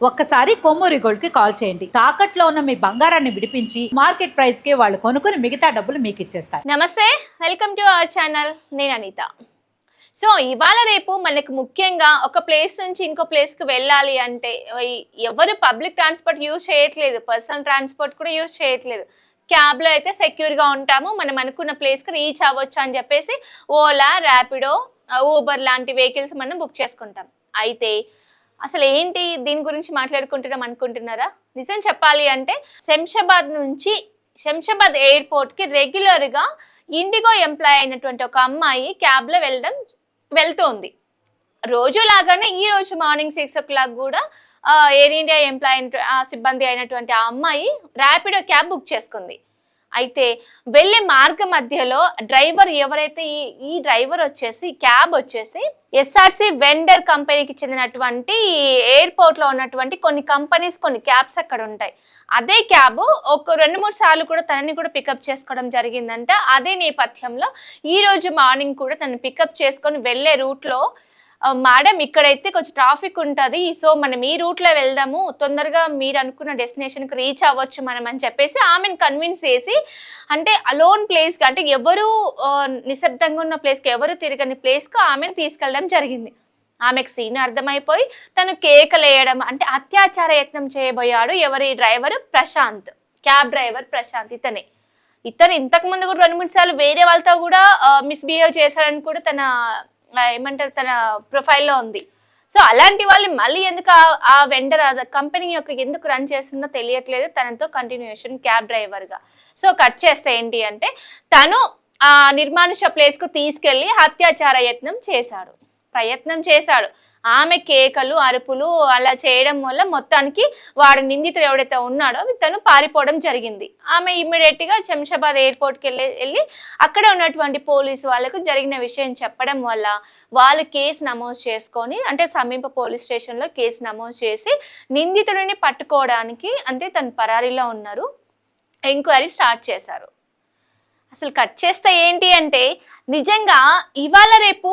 ఒక్కసారి కొమ్మూరి గోల్డ్ కి కాల్ చేయండి. తాకట్లో ఉన్న మీ బంగారాన్ని విడిపించి మార్కెట్ ప్రైస్ కి వాళ్ళు కొనుక్కుని మిగతా డబ్బులు మీకు ఇచ్చేస్తారు. నమస్తే, వెల్కమ్ టు అవర్ ఛానల్. నేను అనిత. సో ఇవాళ రేపు మనకు ముఖ్యంగా ఒక ప్లేస్ నుంచి ఇంకో ప్లేస్కి వెళ్ళాలి అంటే ఎవరు పబ్లిక్ ట్రాన్స్పోర్ట్ యూజ్ చేయట్లేదు, పర్సనల్ ట్రాన్స్పోర్ట్ కూడా యూజ్ చేయట్లేదు. క్యాబ్లో అయితే సెక్యూర్గా ఉంటాము, మనం అనుకున్న ప్లేస్కి రీచ్ అవ్వచ్చు అని చెప్పేసి ఓలా, ర్యాపిడో, ఊబర్ లాంటి వెహికల్స్ మనం బుక్ చేసుకుంటాం. అయితే అసలు ఏంటి దీని గురించి మాట్లాడుకుంటున్నాం అనుకుంటున్నారా? నిజం చెప్పాలి అంటే శంషాబాద్ ఎయిర్పోర్ట్కి రెగ్యులర్గా ఇండిగో ఎంప్లాయ్ అయినటువంటి ఒక అమ్మాయి క్యాబ్లో వెళ్తోంది. రోజులాగానే ఈ రోజు మార్నింగ్ 6 o'clock కూడా ఎయిర్ ఇండియా ఎంప్లాయ్ సిబ్బంది అయినటువంటి ఆ అమ్మాయి ర్యాపిడో క్యాబ్ బుక్ చేసుకుంది. అయితే వెళ్ళే మార్గ మధ్యలో డ్రైవర్ ఎవరైతే ఈ డ్రైవర్ వచ్చేసి క్యాబ్ వచ్చేసి ఎస్ఆర్సి వెండర్ కంపెనీకి చెందినటువంటి ఎయిర్పోర్ట్లో ఉన్నటువంటి కొన్ని కంపెనీస్, కొన్ని క్యాబ్స్ అక్కడ ఉంటాయి. అదే క్యాబ్ ఒక 2-3 సార్లు కూడా తనని కూడా పికప్ చేసుకోవడం జరిగిందంట. అదే నేపథ్యంలో ఈ రోజు మార్నింగ్ కూడా తను పికప్ చేసుకొని వెళ్ళే రూట్లో మేడం ఇక్కడైతే కొంచెం ట్రాఫిక్ ఉంటుంది, సో మనం ఈ రూట్లో వెళ్దాము, తొందరగా మీరు అనుకున్న డెస్టినేషన్కి రీచ్ అవ్వచ్చు మనం అని చెప్పేసి ఆమెను కన్విన్స్ చేసి, అంటే అలోన్ ప్లేస్కి, అంటే ఎవరు నిశ్శబ్దంగా ఉన్న ప్లేస్కి, ఎవరు తిరగని ప్లేస్కి ఆమెను తీసుకెళ్ళడం జరిగింది. ఆమెకు సీన్ అర్థమైపోయి తను కేకలేయడం, అంటే అత్యాచార యత్నం చేయబోయాడు. ఎవరి driver? Prashant, cab driver Prashant. ఇతను ఇంతకు ముందు కూడా 2-3 సార్లు వేరే వాళ్ళతో కూడా మిస్బిహేవ్ చేశాడని కూడా తన ప్రొఫైల్లో ఉంది. సో అలాంటి వాళ్ళు మళ్ళీ ఎందుకు ఆ వెండర్ కంపెనీ యొక్క ఎందుకు రన్ చేస్తుందో తెలియట్లేదు. తనతో కంటిన్యూషన్ క్యాబ్ డ్రైవర్గా. సో కట్ చేస్తే ఏంటి అంటే తను ఆ నిర్మానుష ప్లేస్కు తీసుకెళ్లి అత్యాచార ప్రయత్నం చేశాడు. ఆమె కేకలు, అరుపులు అలా చేయడం వల్ల మొత్తానికి వాడు నిందితుడు ఎవడైతే ఉన్నాడో తను పారిపోవడం జరిగింది. ఆమె ఇమ్మీడియట్గా శంషాబాద్ ఎయిర్పోర్ట్కి వెళ్ళి అక్కడ ఉన్నటువంటి పోలీసు వాళ్ళకు జరిగిన విషయం చెప్పడం వల్ల వాళ్ళు కేసు నమోదు చేసుకొని, అంటే సమీప పోలీస్ స్టేషన్లో కేసు నమోదు చేసి నిందితుడిని పట్టుకోవడానికి, అంటే తను పరారీలో ఉన్నారు, ఎంక్వైరీ స్టార్ట్ చేశారు. అసలు కట్ చేస్తే ఏంటి అంటే నిజంగా ఇవాళ రేపు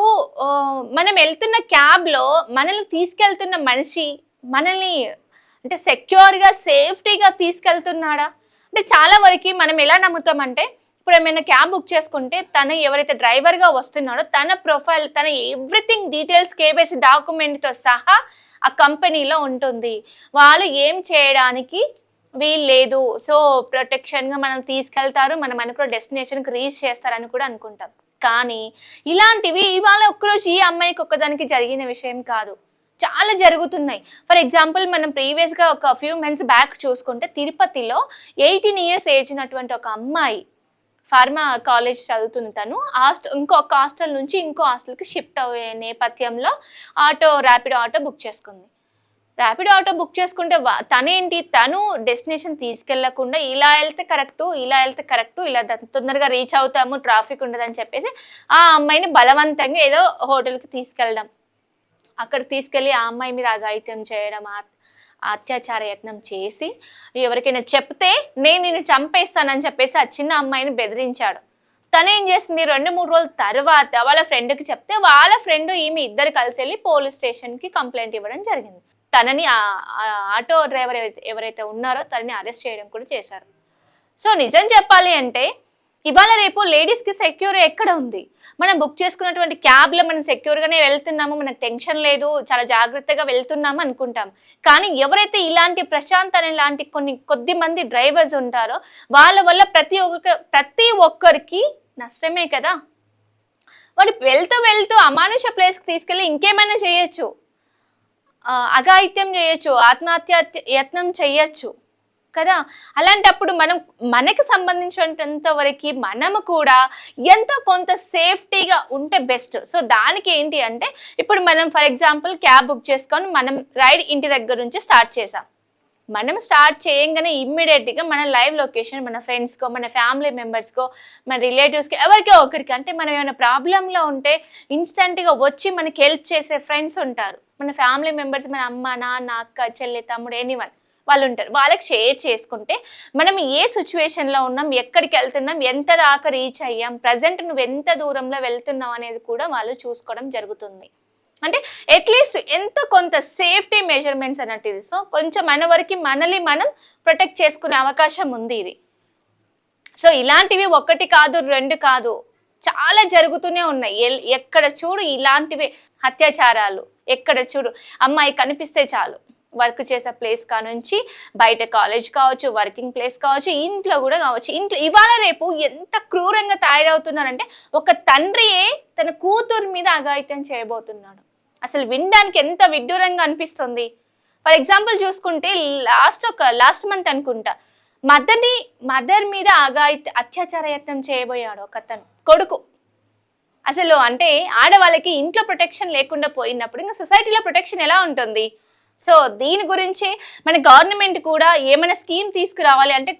మనం వెళ్తున్న క్యాబ్లో మనల్ని తీసుకెళ్తున్న మనిషి మనల్ని అంటే సెక్యూర్గా, సేఫ్టీగా తీసుకెళ్తున్నాడా? అంటే చాలా వరకు మనం ఎలా నమ్ముతామంటే, ఇప్పుడు ఏమైనా క్యాబ్ బుక్ చేసుకుంటే తను ఎవరైతే డ్రైవర్గా వస్తున్నాడో తన ప్రొఫైల్, తన ఎవ్రీథింగ్ డీటెయిల్స్, కేవైసీ డాక్యుమెంట్తో సహా ఆ కంపెనీలో ఉంటుంది. వాళ్ళు ఏం చేయడానికి వీలు లేదు, సో ప్రొటెక్షన్గా మనం తీసుకెళ్తారు, మనం అనుకున్న డెస్టినేషన్కి రీచ్ చేస్తారని కూడా అనుకుంటాం. కానీ ఇలాంటివి ఇవాళ ఒక్కరోజు ఈ అమ్మాయికి ఒక్కదానికి జరిగిన విషయం కాదు, చాలా జరుగుతున్నాయి. ఫర్ ఎగ్జాంపుల్ మనం ప్రీవియస్గా ఒక ఫ్యూ మంత్స్ బ్యాక్ చూసుకుంటే తిరుపతిలో 18 years ఏజ్ ఉన్నటువంటి ఒక అమ్మాయి ఫార్మా కాలేజ్ చదువుతుంది. తను ఇంకొక హాస్టల్ నుంచి ఇంకో హాస్టల్కి షిఫ్ట్ అయ్యే నేపథ్యంలో ర్యాపిడో ఆటో బుక్ చేసుకుంది. ర్యాపిడో ఆటో బుక్ చేసుకుంటే తను డెస్టినేషన్ తీసుకెళ్లకుండా ఇలా వెళ్తే కరెక్టు, ఇలా తొందరగా రీచ్ అవుతాము, ట్రాఫిక్ ఉండదని చెప్పేసి ఆ అమ్మాయిని బలవంతంగా ఏదో హోటల్కి తీసుకెళ్ళడం, అక్కడ తీసుకెళ్ళి ఆ అమ్మాయి మీద అఘాయిత్యం చేయడం, అత్యాచార యత్నం చేసి ఎవరికైనా చెప్తే నేను నిన్ను చంపేస్తానని చెప్పేసి ఆ చిన్న అమ్మాయిని బెదిరించాడు. తను ఏం చేసింది, 2-3 రోజుల తర్వాత వాళ్ళ ఫ్రెండ్కి చెప్తే వాళ్ళ ఫ్రెండ్ ఈమె ఇద్దరు కలిసి వెళ్ళి పోలీస్ స్టేషన్కి కంప్లైంట్ ఇవ్వడం జరిగింది. తనని ఆటో డ్రైవర్ ఎవరైతే ఉన్నారో తనని అరెస్ట్ చేయడం కూడా చేశారు. సో నిజం చెప్పాలి అంటే ఇవాళ రేపు లేడీస్కి సెక్యూర్ ఎక్కడ ఉంది? మనం బుక్ చేసుకున్నటువంటి క్యాబ్లో మనం సెక్యూర్గానే వెళ్తున్నాము, మనకు టెన్షన్ లేదు, చాలా జాగ్రత్తగా వెళ్తున్నాము అనుకుంటాం. కానీ ఎవరైతే ఇలాంటి ప్రశాంత్ అనే లాంటి కొద్ది మంది డ్రైవర్స్ ఉంటారో వాళ్ళ వల్ల ప్రతి ఒక్కరికి నష్టమే కదా. వాళ్ళు వెళ్తూ అమానుష ప్లేస్కి తీసుకెళ్ళి ఇంకేమైనా చేయొచ్చు, అఘాయిత్యం చేయొచ్చు, ఆత్మహత్య యత్నం చేయొచ్చు కదా. అలాంటప్పుడు మనకు సంబంధించినంత వరకు మనము కూడా ఎంతో కొంత సేఫ్టీగా ఉంటే బెస్ట్. సో దానికి ఏంటి అంటే ఇప్పుడు మనం ఫర్ ఎగ్జాంపుల్ క్యాబ్ బుక్ చేసుకొని మనం రైడ్ ఇంటి దగ్గర నుంచి స్టార్ట్ చేసాం. మనం స్టార్ట్ చేయగానే ఇమ్మీడియట్గా మన లైవ్ లొకేషన్ మన ఫ్రెండ్స్కో, మన ఫ్యామిలీ మెంబర్స్కో, మన రిలేటివ్స్కి, ఎవరికో ఒకరికి, అంటే మనం ఏమైనా ప్రాబ్లంలో ఉంటే ఇన్స్టెంట్గా వచ్చి మనకి హెల్ప్ చేసే ఫ్రెండ్స్ ఉంటారు, మన ఫ్యామిలీ మెంబర్స్, మన అమ్మ, నాన్న, అక్క, చెల్లి, తమ్ముడు, ఎనీవన్ వాళ్ళు ఉంటారు. వాళ్ళకి షేర్ చేసుకుంటే మనం ఏ సిచ్యువేషన్లో ఉన్నాం, ఎక్కడికి వెళ్తున్నాం, ఎంత దాకా రీచ్ అయ్యాం, ప్రజెంట్ నువ్వు ఎంత దూరంలో వెళ్తున్నావు అనేది కూడా వాళ్ళు చూసుకోవడం జరుగుతుంది. అంటే అట్లీస్ట్ ఎంత కొంత సేఫ్టీ మెజర్మెంట్స్ అన్నట్టు ఇది. సో కొంచెం మన వరకు మనల్ని మనం ప్రొటెక్ట్ చేసుకునే అవకాశం ఉంది ఇది. సో ఇలాంటివి ఒకటి కాదు, రెండు కాదు, చాలా జరుగుతూనే ఉన్నాయి. ఎక్కడ చూడు ఇలాంటివే అత్యాచారాలు. ఎక్కడ చూడు అమ్మాయి కనిపిస్తే చాలు, వర్క్ చేసే ప్లేస్ కానుంచి బయట కాలేజ్ కావచ్చు, వర్కింగ్ ప్లేస్ కావచ్చు, ఇంట్లో కూడా కావచ్చు. ఇంట్లో ఇవాళ రేపు ఎంత క్రూరంగా తయారవుతున్నారంటే ఒక తండ్రియే తన కూతురు మీద అఘాయిత్యం చేయబోతున్నాడు. అసలు వినడానికి ఎంత విడ్డూరంగా అనిపిస్తుంది. ఫర్ ఎగ్జాంపుల్ చూసుకుంటే లాస్ట్ మంత్ అనుకుంటా మదర్ మీద అత్యాచార యత్నం చేయబోయాడు ఒక అతను కొడుకు. అసలు అంటే ఆడవాళ్ళకి ఇంట్లో ప్రొటెక్షన్ లేకుండా పోయినప్పుడు ఇంకా సొసైటీలో ప్రొటెక్షన్ ఎలా ఉంటుంది? సో దీని గురించి మన గవర్నమెంట్ కూడా ఏమైనా స్కీమ్ తీసుకురావాలి అంటే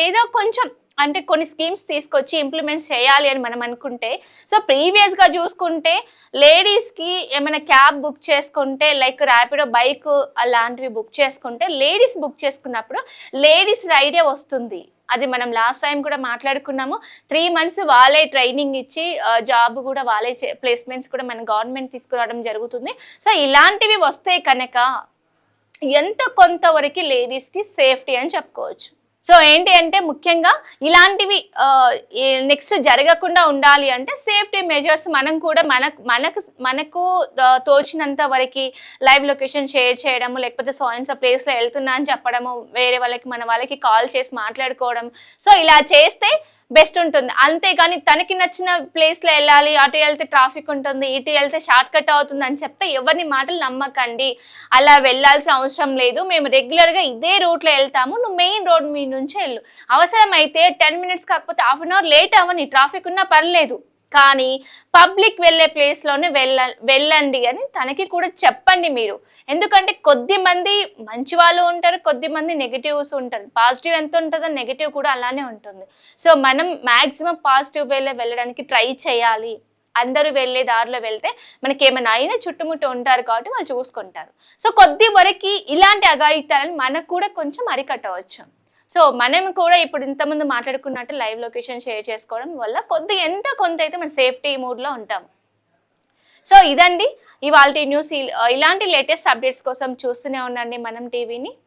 ఏదో కొంచెం అంటే కొన్ని స్కీమ్స్ తీసుకొచ్చి ఇంప్లిమెంట్ చేయాలి అని మనం అనుకుంటే, సో ప్రీవియస్గా చూసుకుంటే లేడీస్కి ఏమైనా క్యాబ్ బుక్ చేసుకుంటే లైక్ ర్యాపిడో బైక్ అలాంటివి బుక్ చేసుకుంటే లేడీస్ బుక్ చేసుకున్నప్పుడు లేడీస్ రైడే వస్తుంది. అది మనం లాస్ట్ టైం కూడా మాట్లాడుకున్నాము. 3 months వాళ్ళే ట్రైనింగ్ ఇచ్చి జాబ్ కూడా వాళ్ళే ప్లేస్మెంట్స్ కూడా మన గవర్నమెంట్ తీసుకురావడం జరుగుతుంది. సో ఇలాంటివి వస్తే కనుక ఎంత కొంతవరకు లేడీస్కి సేఫ్టీ అని చెప్పుకోవచ్చు. సో ఏంటి అంటే ముఖ్యంగా ఇలాంటివి నెక్స్ట్ జరగకుండా ఉండాలి అంటే సేఫ్టీ మెజర్స్ మనం కూడా మనకు తోచినంత వరకు లైవ్ లొకేషన్ షేర్ చేయడము, లేకపోతే సో అండ్ సో ప్లేస్లో వెళ్తున్నా అని చెప్పడము, వేరే వాళ్ళకి మన వాళ్ళకి కాల్ చేసి మాట్లాడుకోవడం. సో ఇలా చేస్తే బెస్ట్ ఉంటుంది. అంతేగాని తనకి నచ్చిన ప్లేస్లో వెళ్ళాలి, అటు వెళ్తే ట్రాఫిక్ ఉంటుంది, ఇటు వెళ్తే షార్ట్ కట్ అవుతుంది అని చెప్తే ఎవరిని మాటలు నమ్మకండి. అలా వెళ్ళాల్సిన అవసరం లేదు, మేము రెగ్యులర్గా ఇదే రూట్లో వెళ్తాము, నువ్వు మెయిన్ రోడ్ మీ నుంచి వెళ్ళు. అవసరమైతే 10 minutes కాకపోతే ½ hour లేట్ అవ్వని, ట్రాఫిక్ ఉన్నా పర్లేదు, కానీ పబ్లిక్ వెళ్ళే ప్లేస్లోనే వెళ్ళండి అని తనకి కూడా చెప్పండి మీరు. ఎందుకంటే కొద్ది మంది మంచి వాళ్ళు ఉంటారు, కొద్ది మంది నెగిటివ్స్ ఉంటారు. పాజిటివ్ ఎంత ఉంటుందో నెగిటివ్ కూడా అలానే ఉంటుంది. సో మనం మ్యాక్సిమం పాజిటివ్ వేలో వెళ్ళడానికి ట్రై చేయాలి. అందరూ వెళ్ళే దారిలో వెళ్తే మనకి ఏమైనా అయినా చుట్టుముట్టు ఉంటారు కాబట్టి వాళ్ళు చూసుకుంటారు. సో కొద్ది వరకు ఇలాంటి అఘాయిత్యాలను మనకు కూడా కొంచెం అరికట్టవచ్చు. సో మనం కూడా ఇప్పుడు ఇంతకుముందు మాట్లాడుకున్నట్టు లైవ్ లొకేషన్ షేర్ చేసుకోవడం వల్ల ఎంత కొంత అయితే మన సేఫ్టీ మూడ్లో ఉంటాం. సో ఇదండి ఇవాల్టి న్యూస్. ఇలాంటి లేటెస్ట్ అప్డేట్స్ కోసం చూస్తూనే ఉండండి మనం టీవీని.